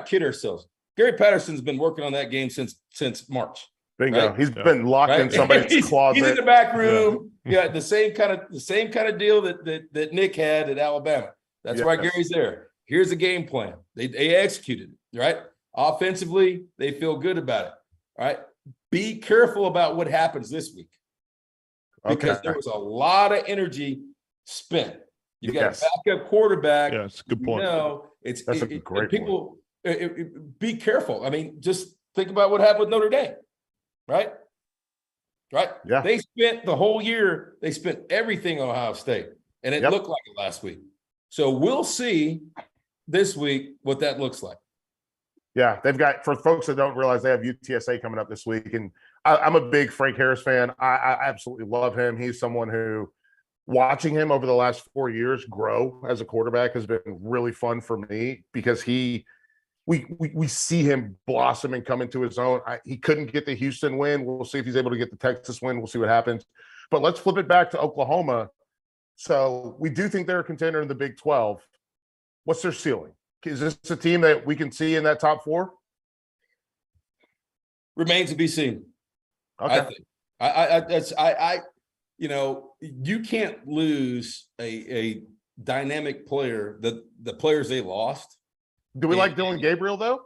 kid ourselves. Gary Patterson's been working on that game since March. Bingo. Right? He's been locked in somebody's closet. He's in the back room. Yeah, the same kind of deal that Nick had at Alabama. That's why Gary's there. Here's the game plan. They executed it, right? Offensively, they feel good about it. All right. Be careful about what happens this week. Because there was a lot of energy spent. You got a backup quarterback. Yeah, it's a good point. That's a great people point. Be careful. I mean, just think about what happened with Notre Dame, right? Yeah. They spent the whole year. They spent everything on Ohio State, and it looked like it last week. So we'll see this week what that looks like. Yeah, they've got, for folks that don't realize, they have UTSA coming up this week, and I'm a big Frank Harris fan. I absolutely love him. He's someone who, watching him over the last 4 years grow as a quarterback has been really fun for me because we see him blossom and come into his own. He couldn't get the Houston win. We'll see if he's able to get the Texas win. We'll see what happens. But let's flip it back to Oklahoma. So we do think they're a contender in the Big 12. What's their ceiling? Is this a team that we can see in that top four? Remains to be seen. Okay. I think. You can't lose a dynamic player. The players they lost. Do we like Dylan Gabriel though?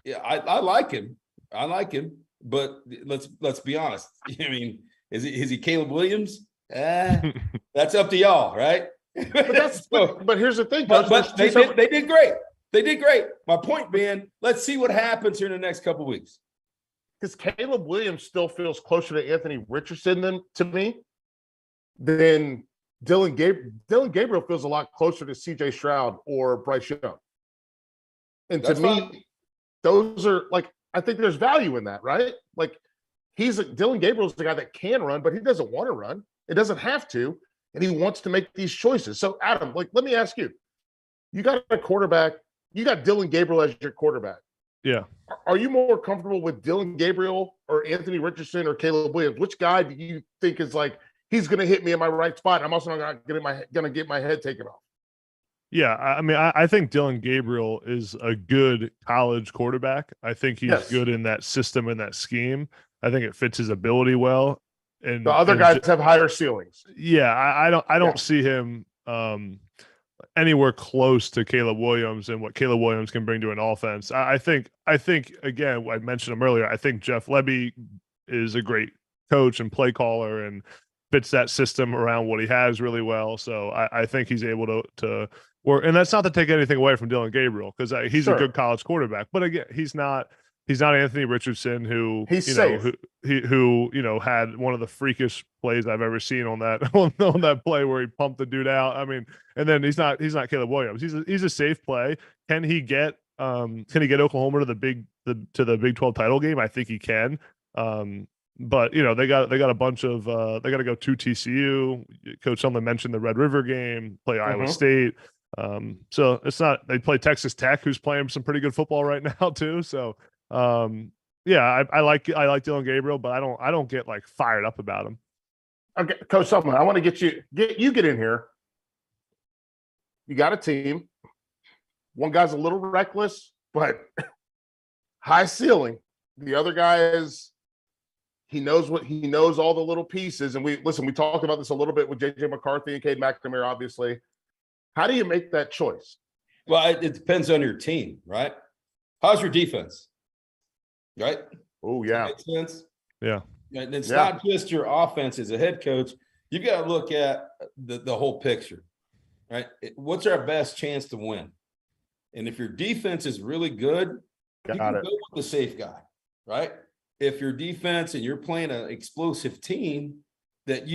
Yeah, I like him. But let's be honest. I mean, is he Caleb Williams? That's up to y'all, right? But here's the thing. But they did great. They did great. My point being, let's see what happens here in the next couple of weeks. because Caleb Williams still feels closer to Anthony Richardson than Dylan Gabriel. Dylan Gabriel feels a lot closer to CJ Stroud or Bryce Young. And to me, those are like, I think there's value in that, right? Like Dylan Gabriel's the guy that can run, but he doesn't want to run. It doesn't have to. And he wants to make these choices. So Adam, like, let me ask you, you got a quarterback, you got Dylan Gabriel as your quarterback. Yeah. Are you more comfortable with Dylan Gabriel or Anthony Richardson or Caleb Williams? Which guy do you think is like, he's going to hit me in my right spot? I'm also not going to get my head taken off. Yeah, I mean, I think Dylan Gabriel is a good college quarterback. I think he's good in that system and that scheme. I think it fits his ability well. And the other guys have higher ceilings. Yeah, I don't see him anywhere close to Caleb Williams and what Caleb Williams can bring to an offense. I think again, I mentioned him earlier. I think Jeff Lebby is a great coach and play caller and fits that system around what he has really well. So I think he's able to work. And that's not to take anything away from Dylan Gabriel, because he's a good college quarterback. But again, he's not Anthony Richardson, who had one of the freakish plays I've ever seen on that on that play where he pumped the dude out. I mean, and then he's not Caleb Williams. He's a safe play. Can he get Oklahoma to the Big 12 title game? I think he can. But they got a bunch of they got to go to TCU. Coach Sumlin mentioned the Red River game, play Iowa State. So it's not, they play Texas Tech, who's playing some pretty good football right now too. So yeah, I like Dylan Gabriel, but I don't get like fired up about him. Okay, Coach Sumlin, I want to get in here. You got a team. One guy's a little reckless, but high ceiling. The other guy he knows all the little pieces. And we talked about this a little bit with JJ McCarthy and Cade McNamara, obviously. How do you make that choice? Well, it depends on your team, right? How's your defense? Right? Oh, yeah. Makes sense? Yeah. And it's not just your offense as a head coach. You've got to look at the whole picture, right? What's our best chance to win? And if your defense is really good, you can go with the safe guy, right? If your defense and you're playing an explosive team, that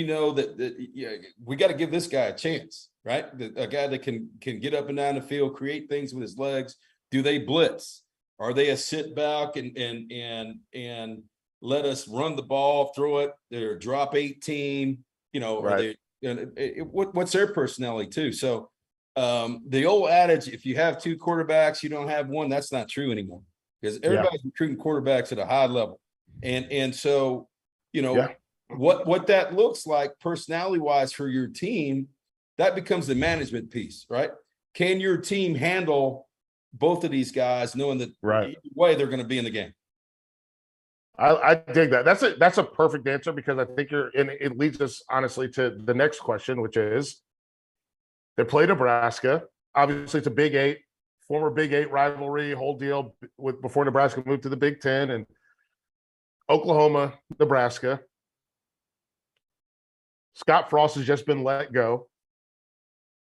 we got to give this guy a chance, right? A guy that can get up and down the field, create things with his legs. Do they blitz? Are they a sit back and let us run the ball, throw it? They're a drop 18, right. What's their personality too? So the old adage, if you have two quarterbacks, you don't have one, that's not true anymore, because everybody's recruiting quarterbacks at a high level. And so, what that looks like personality wise for your team, that becomes the management piece, right? Can your team handle both of these guys, knowing that either way they're going to be in the game? I dig that. That's a perfect answer, because I think it leads us honestly to the next question, which is they play Nebraska. Obviously, it's a Big 8, former Big 8 rivalry, whole deal before Nebraska moved to the Big 10, and Oklahoma, Nebraska. Scott Frost has just been let go.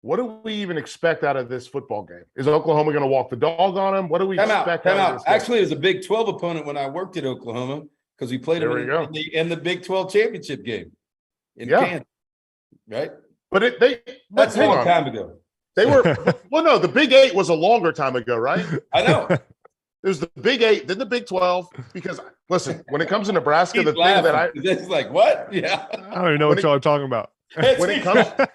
What do we even expect out of this football game? Is Oklahoma going to walk the dog on them? What do we expect out of this game? Actually, it was a Big 12 opponent when I worked at Oklahoma, because we played them in the Big 12 championship game in Kansas, right? But that's a long time ago. They were no, the Big 8 was a longer time ago, right? I know. It was the Big 8, then the Big 12. Because listen, when it comes to Nebraska, the thing that it's like, what? Yeah, I don't even know what y'all are talking about. Nebraska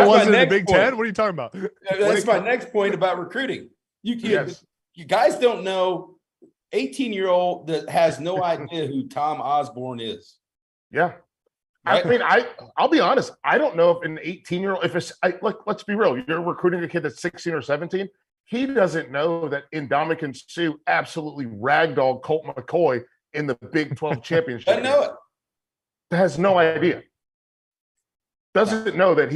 wasn't in the Big 10. What are you talking about? That's my next point about recruiting. You guys don't know 18-year-old that has no idea who Tom Osborne is. Yeah. Right? I mean, I'll be honest. I don't know if an 18-year-old, let's be real. You're recruiting a kid that's 16 or 17. He doesn't know that Ndamukong Suh absolutely ragdolled Colt McCoy in the Big 12 championship. I know it. Has no idea. Doesn't know that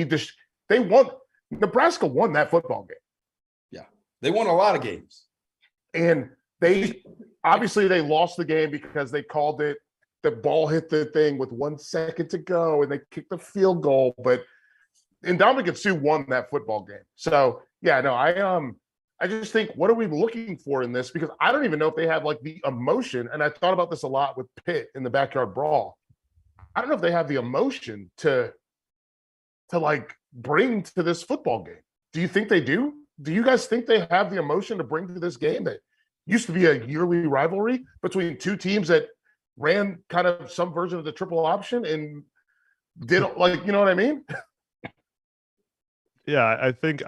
Nebraska won that football game. Yeah. They won a lot of games. And they lost the game because they called it, the ball hit the thing with 1 second to go and they kicked the field goal. But Ndamukong Suh won that football game. So yeah, no, I just think, what are we looking for in this? Because I don't even know if they have like the emotion. And I thought about this a lot with Pitt in the backyard brawl. I don't know if they have the emotion to like bring to this football game. Do you think they do? Do you guys think they have the emotion to bring to this game that used to be a yearly rivalry between two teams that ran kind of some version of the triple option and did, like, you know what I mean? Yeah, I think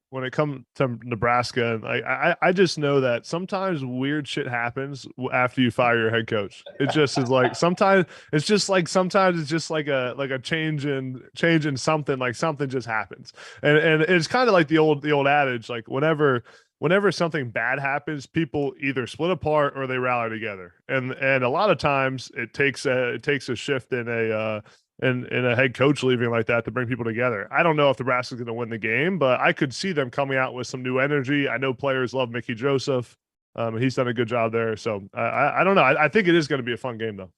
when it comes to Nebraska, I just know that sometimes weird shit happens after you fire your head coach. It just is like sometimes it's just like a change in something, like something just happens, and it's kind of like the old adage, like whenever something bad happens, people either split apart or they rally together, and a lot of times it takes a shift in a head coach leaving like that to bring people together. I don't know if Nebraska's going to win the game, but I could see them coming out with some new energy. I know players love Mickey Joseph. He's done a good job there. So I don't know. I think it is going to be a fun game, though.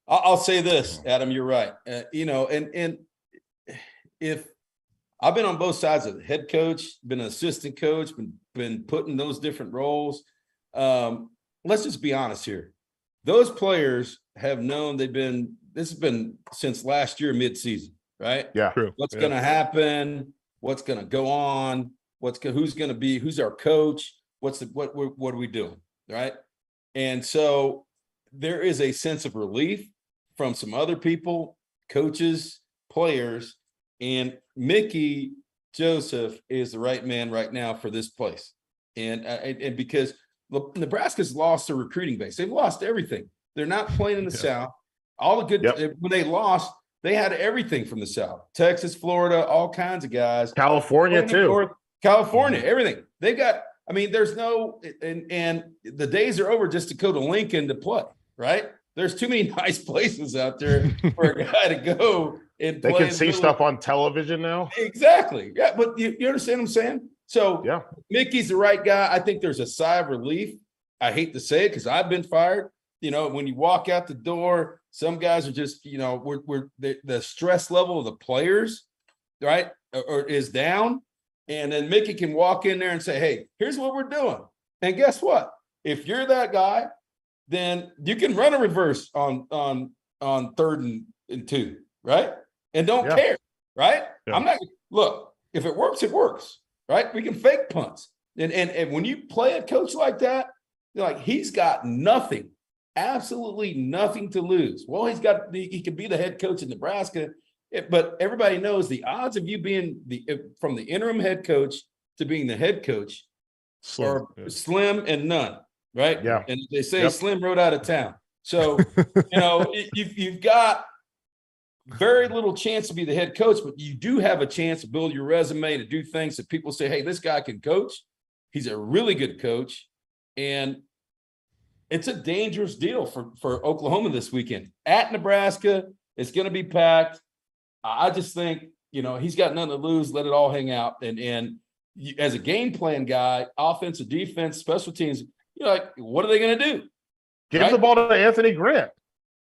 I'll say this, Adam, you're right. And if I've been on both sides of the head coach, been an assistant coach, been put in those different roles. Let's just be honest here. Those players have known this has been since last year, midseason, right? Yeah. True. What's going to happen? What's going to go on? Who's our coach? What are we doing? Right. And so there is a sense of relief from some other people, coaches, players, and Mickey Joseph is the right man right now for this place. And because Nebraska's lost their recruiting base, they've lost everything. They're not playing in the South. All the good when they lost, they had everything from the South, Texas, Florida, all kinds of guys, California too, North, California, everything they've got. I mean, there's no, and the days are over just to go to Lincoln to play, right? There's too many nice places out there for a guy to go and play. They can see stuff on television now. Exactly. Yeah. But you understand what I'm saying? So yeah, Mickey's the right guy. I think there's a sigh of relief. I hate to say it because I've been fired. When you walk out the door, some guys are just, the stress level of the players, right, or is down. And then Mickey can walk in there and say, hey, here's what we're doing. And guess what? If you're that guy, then you can run a reverse on 3rd and 2, right? And don't care, right? Yeah. I'm not look, if it works, it works, right? We can fake punts. And when you play a coach like that, you're like, he's got nothing. Absolutely nothing to lose. Well, he could be the head coach in Nebraska, but everybody knows the odds of you being from the interim head coach to being the head coach are slim and none, right? Yeah. And they say Slim rode out of town. So, you've got very little chance to be the head coach, but you do have a chance to build your resume, to do things that people say, hey, this guy can coach. He's a really good coach. And it's a dangerous deal for Oklahoma this weekend. At Nebraska, it's going to be packed. I just think, he's got nothing to lose. Let it all hang out. And as a game plan guy, offensive, defense, special teams, you're like, what are they going to do? Give the ball to Anthony Grant.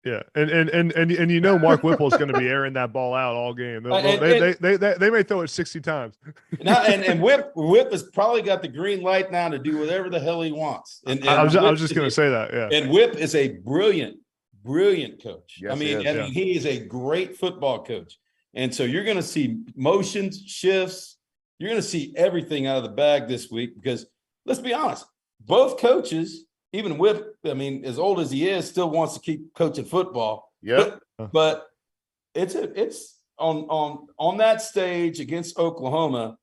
Yeah, and Mark Whipple is going to be airing that ball out all game. They may throw it 60 times. And Whip has probably got the green light now to do whatever the hell he wants. And I was just going to say that. Yeah. And Whip is a brilliant coach. Yes, he is a great football coach. And so you're going to see motions, shifts. You're going to see everything out of the bag this week because let's be honest, both coaches. Even Whip, as old as he is, still wants to keep coaching football. Yeah. But it's on that stage against Oklahoma,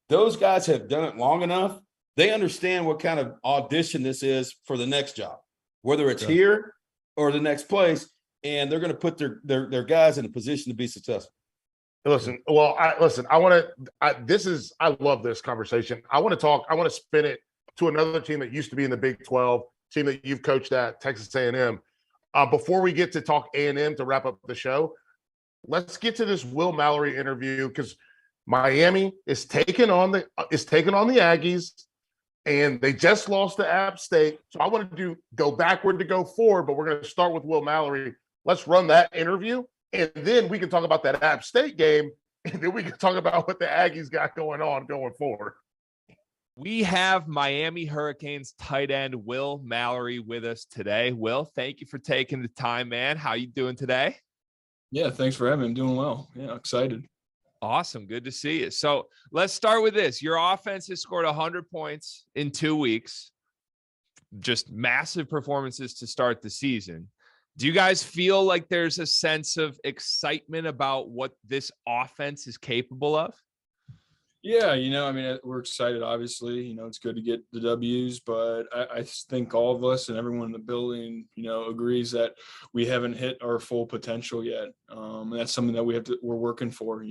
those guys have done it long enough. They understand what kind of audition this is for the next job, whether it's here or the next place, and they're going to put their guys in a position to be successful. Listen, I love this conversation. I want to spin it to another team that used to be in the Big 12, team that you've coached at, Texas A&M. Before we get to talk A&M to wrap up the show, let's get to this Will Mallory interview because Miami is taking on the Aggies, and they just lost to App State. So I want to go backward to go forward, but we're going to start with Will Mallory. Let's run that interview, and then we can talk about that App State game, and then we can talk about what the Aggies got going forward. We have Miami Hurricanes tight end Will Mallory with us today. Will, thank you for taking the time, man. How you doing today? Yeah, thanks for having me. I'm doing well. Yeah, excited. Awesome. Good to see you. So let's start with this. Your offense has scored 100 points in 2 weeks. Just massive performances to start the season. Do you guys feel like there's a sense of excitement about what this offense is capable of? Yeah, I mean, we're excited, obviously. It's good to get the W's, but I think all of us and everyone in the building, agrees that we haven't hit our full potential yet. And that's something that we're working for,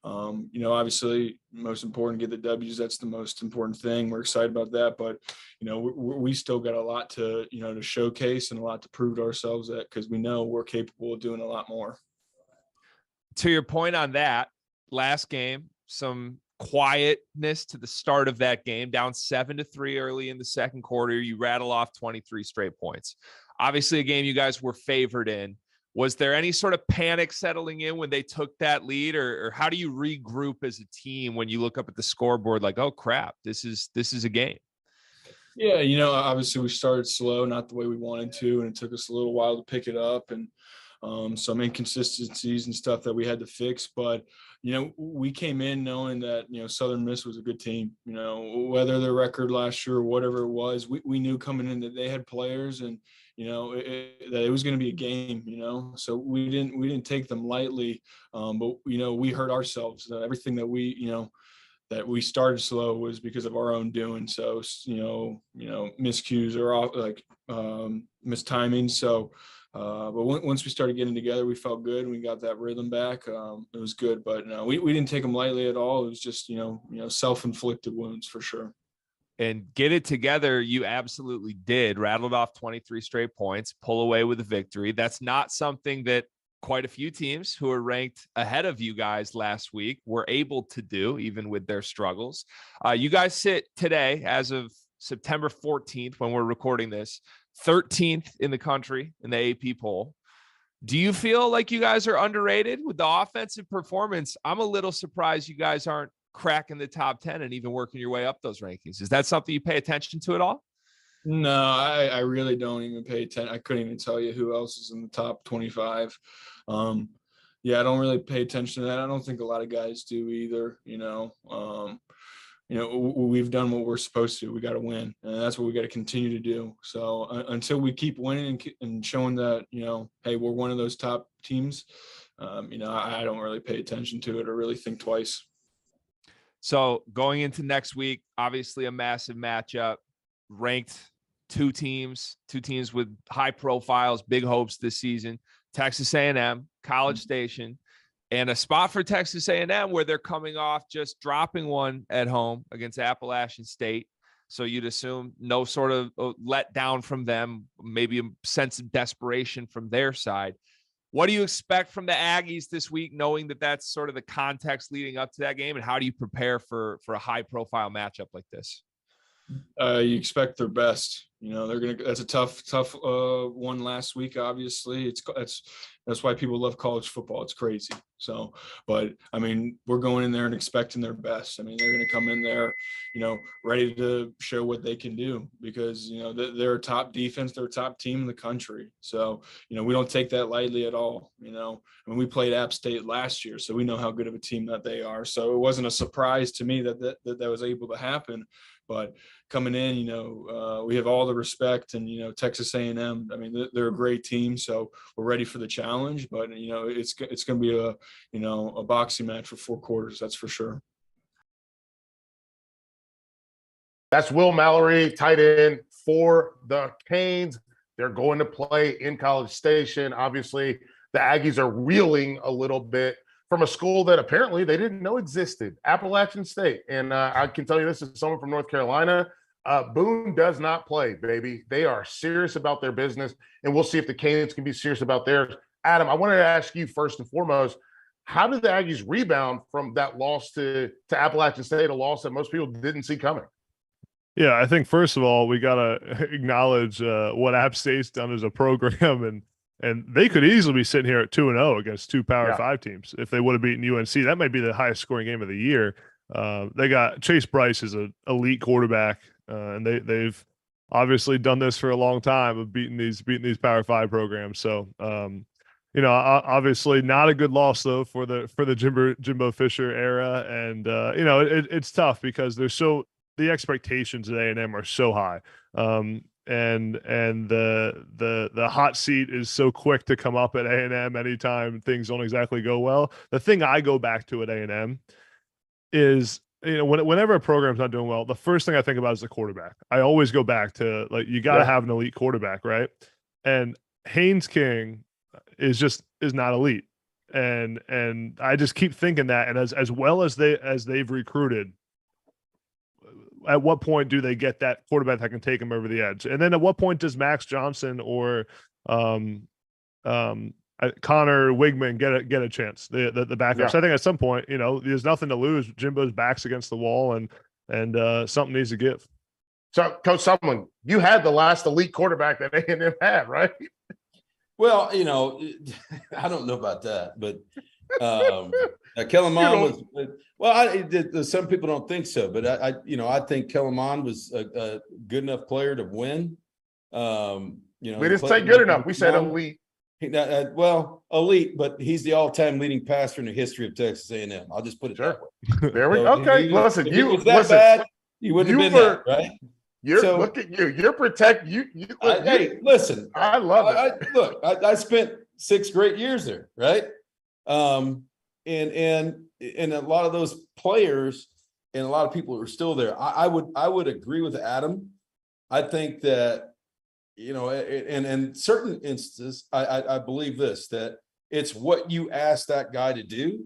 obviously most important, get the W's. That's the most important thing. We're excited about that, but, we still got a lot to, to showcase and a lot to prove to ourselves that, because we know we're capable of doing a lot more. To your point on that, last game, some quietness to the start of that game, down 7-3 early in the second quarter. You rattle off 23 straight points. Obviously a game you guys were favored in. Was there any sort of panic settling in when they took that lead, or how do you regroup as a team when you look up at the scoreboard like, oh crap, this is a game? Yeah, obviously we started slow, not the way we wanted to, and it took us a little while to pick it up, and some inconsistencies and stuff that we had to fix. But, we came in knowing that, Southern Miss was a good team, whether their record last year or whatever it was, we knew coming in that they had players, and, that it was going to be a game, so we didn't take them lightly. But, we hurt orast everything that we started slow was because of our own doing. So, miscues or off, like mistiming. So, but once we started getting together, we felt good and we got that rhythm back. It was good, but no, we didn't take them lightly at all. It was just, self-inflicted wounds for sure. And get it together, you absolutely did. Rattled off 23 straight points, pull away with a victory. That's not something that quite a few teams who are ranked ahead of you guys last week were able to do, even with their struggles. You guys sit today, as of September 14th, when we're recording this, 13th in the country in the AP poll. Do you feel like you guys are underrated with the offensive performance? I'm a little surprised you guys aren't cracking the top 10 and even working your way up those rankings. Is that something you pay attention to at all? No, I really don't even pay attention. I couldn't even tell you who else is in the top 25. Yeah, I don't really pay attention to that. I don't think a lot of guys do either. We've done what we're supposed to. We got to win, and that's what we got to continue to do. So until we keep winning and showing that, hey, we're one of those top teams, I don't really pay attention to it or really think twice. So going into next week, obviously a massive matchup, ranked two teams with high profiles, big hopes this season. Texas A&M, College Station, and a spot for Texas A&M where they're coming off just dropping one at home against Appalachian State. So you'd assume no sort of letdown from them, maybe a sense of desperation from their side. What do you expect from the Aggies this week, knowing that that's sort of the context leading up to that game? And how do you prepare for a high-profile matchup like this? You expect their best. That's a tough one last week. Obviously, that's why people love college football. It's crazy. So, but I mean, we're going in there and expecting their best. I mean, they're going to come in there, ready to show what they can do, because they're a top defense, they're a top team in the country. So, we don't take that lightly at all. I mean, we played App State last year, so we know how good of a team that they are. So it wasn't a surprise to me that was able to happen. But coming in, we have all the respect, and Texas A&M. I mean, they're a great team, so we're ready for the challenge. But it's going to be a boxing match for 4 quarters. That's for sure. That's Will Mallory, tight end for the Canes. They're going to play in College Station. Obviously, the Aggies are reeling a little bit from a school that apparently they didn't know existed, Appalachian State. And I can tell you this is someone from North Carolina. Boone does not play, baby. They are serious about their business, and we'll see if the Canes can be serious about theirs. Adam, I wanted to ask you first and foremost, how did the Aggies rebound from that loss to Appalachian State, a loss that most people didn't see coming? Yeah, I think first of all, we got to acknowledge what App State's done as a program, and they could easily be sitting here at 2-0 against 2 Power 5 teams if they would have beaten UNC. That might be the highest scoring game of the year. They got Chase Bryce is an elite quarterback, and they've obviously done this for a long time of beating these Power 5 programs. So, obviously not a good loss though for the Jimbo Fisher era, and it's tough because the expectations at A&M are so high, and the hot seat is so quick to come up at A&M anytime things don't exactly go well. The thing I go back to at A&M is, whenever a program's not doing well, the first thing I think about is the quarterback. I always go back to, like, you got to have an elite quarterback, right? And Haynes King is not elite, and I just keep thinking that. And as well as they've recruited, at what point do they get that quarterback that can take them over the edge? And then at what point does Max Johnson or Connor Wigman get a chance, the backups? Yeah. I think at some point, there's nothing to lose. Jimbo's back's against the wall, and something needs to give. So, Coach Sumlin, you had the last elite quarterback that A&M had, right? Well, I don't know about that, but Kellen Mond was. Well, some people don't think so, but I think Kellen Mond was a good enough player to win. We didn't say good enough. We said elite. Elite, but he's the all-time leading passer in the history of Texas A&M. I'll just put it that way. There we go. Okay, listen, bad, you wouldn't have been that, right? Look at you. You're protect you. Hey, listen. I love it. I spent 6 great years there, right? And a lot of those players and a lot of people are still there. I would agree with Adam. I think that, in certain instances, I believe this, that it's what you ask that guy to do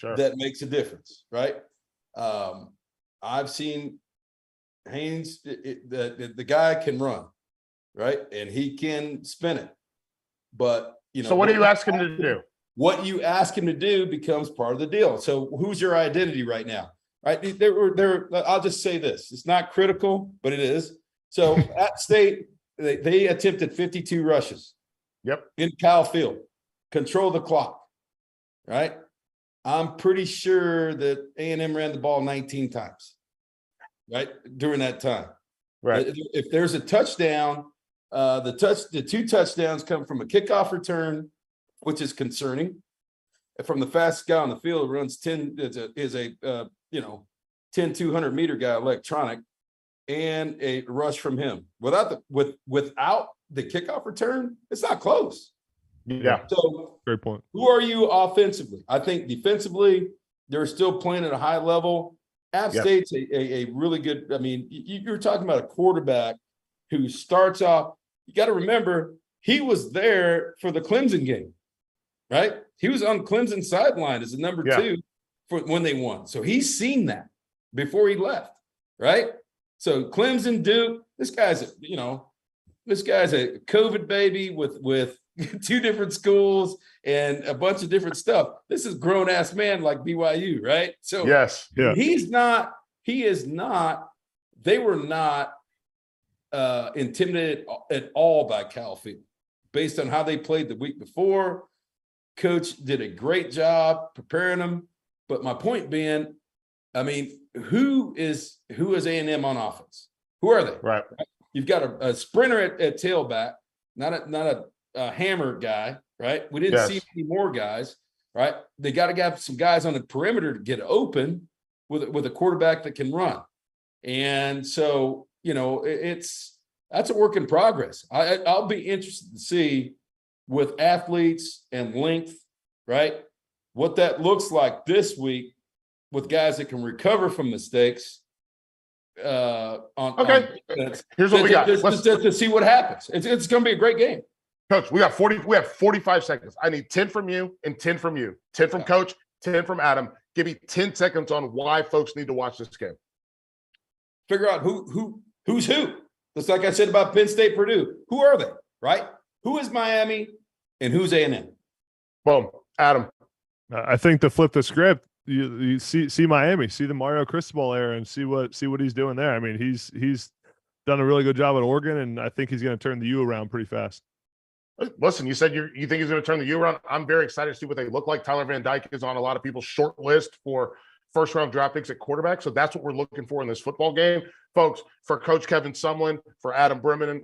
that makes a difference, right? I've seen Haynes, the guy can run, right? And he can spin it. But, so what do you ask him to do? What you ask him to do becomes part of the deal. So who's your identity right now? Right? I'll just say this. It's not critical, but it is. So at State, they attempted 52 rushes. Yep. In Kyle Field. Control the clock. Right? I'm pretty sure that A&M ran the ball 19 times. Right? During that time. Right. If there's a touchdown, the 2 touchdowns come from a kickoff return, which is concerning. From the fastest guy on the field, runs 10 is a 200 meter guy, electronic, and a rush from him. Without the kickoff return, it's not close. Yeah. So great point. Who are you offensively? I think defensively, they're still playing at a high level. App State's a really good. I mean, you're talking about a quarterback who starts off. You got to remember, he was there for the Clemson game, right? He was on Clemson's sideline as a number 2 for when they won. So he's seen that before he left, right? So Clemson, Duke, this guy's a COVID baby with 2 different schools and a bunch of different stuff. This is grown ass man like BYU, right? So they were not intimidated at all by Cal Field based on how they played the week before. Coach did a great job preparing them. But my point being, I mean, who is A&M on offense? Who are they? Right. You've got a sprinter at tailback, not a hammer guy, right? We didn't see any more guys, right? They got to get some guys on the perimeter to get open with a quarterback that can run. And so, that's a work in progress. I'll be interested to see with athletes and length, right, what that looks like this week with guys that can recover from mistakes. Here's what we got. To see what happens. It's going to be a great game. Coach, we have 45 seconds. I need 10 from you and 10 from you. 10 from Coach, 10 from Adam. Give me 10 seconds on why folks need to watch this game. Figure out who's who. Just like I said about Penn State, Purdue. Who are they, right? Who is Miami and who's A&M? Boom. Adam. I think to flip the script, you see Miami, see the Mario Cristobal era, and see what he's doing there. I mean, he's done a really good job at Oregon, and I think he's going to turn the U around pretty fast. Listen, you said you think he's going to turn the U around. I'm very excited to see what they look like. Tyler Van Dyke is on a lot of people's short list for first-round draft picks at quarterback. So that's what we're looking for in this football game. Folks, for Coach Kevin Sumlin, for Adam Breneman,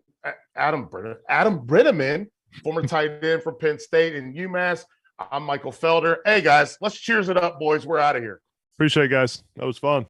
former tight end from Penn State and UMass, I'm Michael Felder. Hey, guys, let's cheers it up, boys. We're out of here. Appreciate it, guys. That was fun.